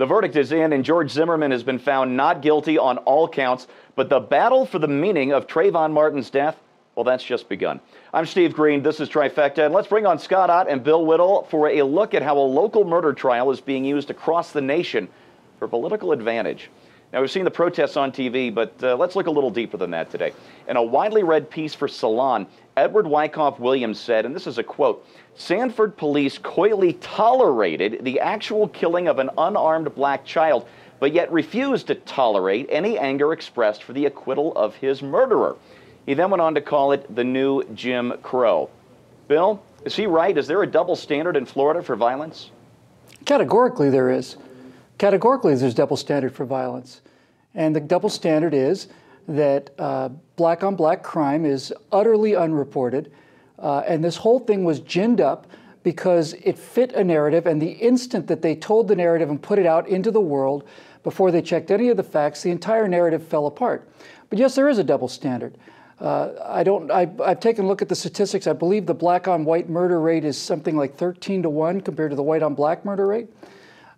The verdict is in, and George Zimmerman has been found not guilty on all counts. But the battle for the meaning of Trayvon Martin's death, well, that's just begun. I'm Steve Green. This is Trifecta. And let's bring on Scott Ott and Bill Whittle for a look at how a local murder trial is being used across the nation for political advantage. Now, we've seen the protests on TV, but let's look a little deeper than that today. In a widely read piece for Salon, Edward Wyckoff Williams said, and this is a quote, "Sanford police coyly tolerated the actual killing of an unarmed black child, but yet refused to tolerate any anger expressed for the acquittal of his murderer." He then went on to call it the new Jim Crow. Bill, is he right? Is there a double standard in Florida for violence? Categorically, there is. Categorically, there's double standard for violence. And the double standard is that black-on-black crime is utterly unreported. And this whole thing was ginned up because it fit a narrative. And the instant that they told the narrative and put it out into the world, before they checked any of the facts, the entire narrative fell apart. But yes, there is a double standard. I've taken a look at the statistics. I believe the black-on-white murder rate is something like 13-to-1 compared to the white-on-black murder rate.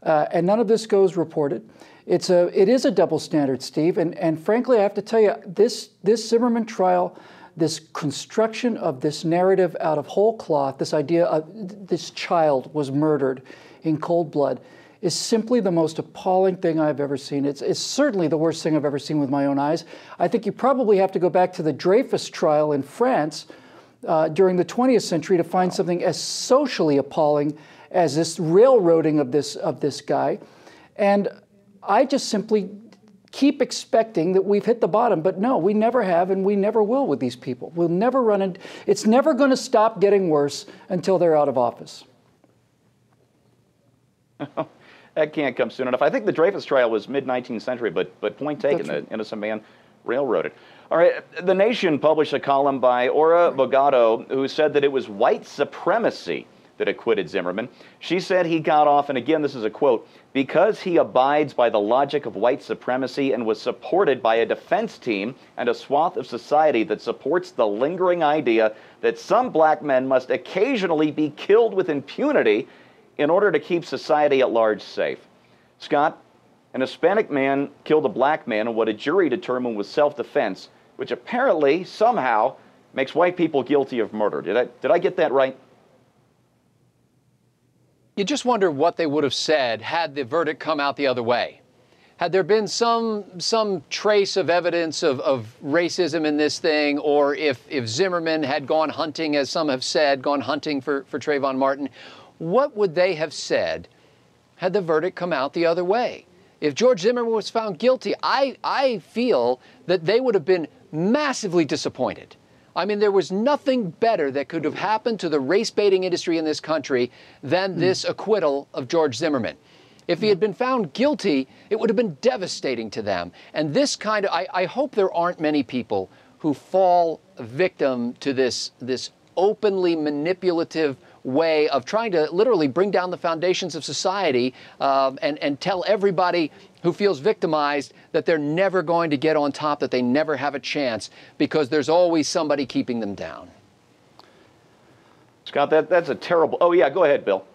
And none of this goes reported. It is a double standard, Steve. And frankly, I have to tell you, this Zimmerman trial, this construction of this narrative out of whole cloth, this idea of this child was murdered in cold blood, is simply the most appalling thing I've ever seen. It's certainly the worst thing I've ever seen with my own eyes. I think you probably have to go back to the Dreyfus trial in France during the 20th century to find something as socially appalling as this railroading of this guy. And I just simply keep expecting that we've hit the bottom, but no, we never have, and we never will with these people. We'll never run in. It's never going to stop getting worse until they're out of office. That can't come soon enough. I think the Dreyfus trial was mid-19th century, but point taken, the innocent man railroaded. All right, The Nation published a column by Ora Bogato, who said that it was white supremacy that acquitted Zimmerman. She said he got off, and again, this is a quote, "because he abides by the logic of white supremacy and was supported by a defense team and a swath of society that supports the lingering idea that some black men must occasionally be killed with impunity in order to keep society at large safe." Scott, an Hispanic man killed a black man in what a jury determined was self-defense, which apparently, somehow, makes white people guilty of murder. Did I get that right? You just wonder what they would have said had the verdict come out the other way. Had there been some trace of evidence of racism in this thing, or if Zimmerman had gone hunting, as some have said, gone hunting for Trayvon Martin, what would they have said had the verdict come out the other way? If George Zimmerman was found guilty, I feel that they would have been massively disappointed. I mean, there was nothing better that could have happened to the race-baiting industry in this country than this acquittal of George Zimmerman. If he had been found guilty, it would have been devastating to them. And this kind of, I hope there aren't many people who fall victim to this openly manipulative way of trying to literally bring down the foundations of society and tell everybody who feels victimized that they're never going to get on top, that they never have a chance, because there's always somebody keeping them down. Scott, that's a terrible... Oh, yeah, go ahead, Bill.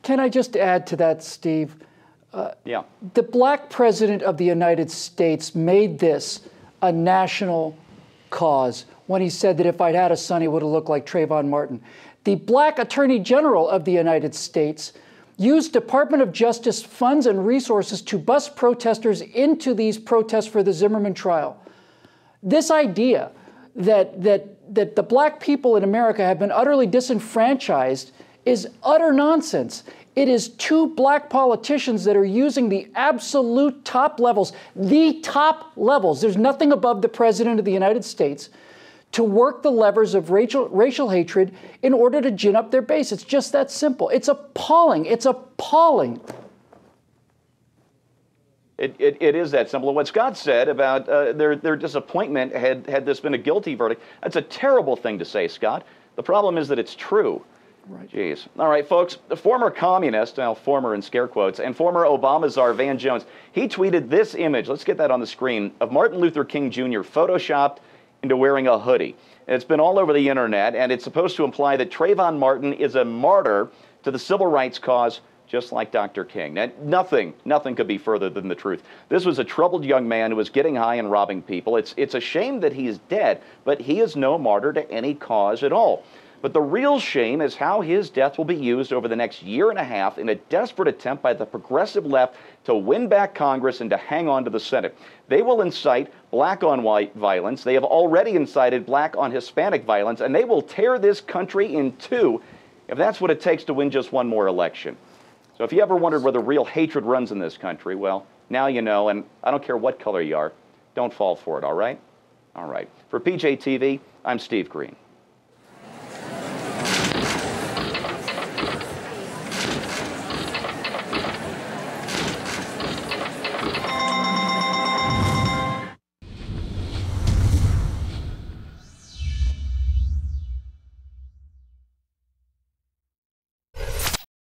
Can I just add to that, Steve? Yeah. The black president of the United States made this a national cause when he said that if I'd had a son, he would have looked like Trayvon Martin. The black attorney general of the United States used Department of Justice funds and resources to bus protesters into these protests for the Zimmerman trial. This idea that the black people in America have been utterly disenfranchised is utter nonsense. It is two black politicians that are using the absolute top levels, the top levels, there's nothing above the President of the United States, to work the levers of racial hatred in order to gin up their base. It's just that simple. It's appalling. It's appalling. It is that simple. What Scott said about their disappointment had this been a guilty verdict, that's a terrible thing to say, Scott. The problem is that it's true. Right. Jeez. All right, folks, the former communist, now former in scare quotes, and former Obama czar Van Jones, he tweeted this image, let's get that on the screen, of Martin Luther King Jr. photoshopped into wearing a hoodie. And it's been all over the internet, and it's supposed to imply that Trayvon Martin is a martyr to the civil rights cause just like Dr. King. Now, nothing could be further than the truth. This was a troubled young man who was getting high and robbing people. It's a shame that he's dead, but he is no martyr to any cause at all. But the real shame is how his death will be used over the next year and a half in a desperate attempt by the progressive left to win back Congress and to hang on to the Senate. They will incite black on white violence. They have already incited black on Hispanic violence, and they will tear this country in two if that's what it takes to win just one more election. So if you ever wondered where the real hatred runs in this country, well, now you know, and I don't care what color you are, don't fall for it, all right? All right. For PJTV, I'm Steve Green.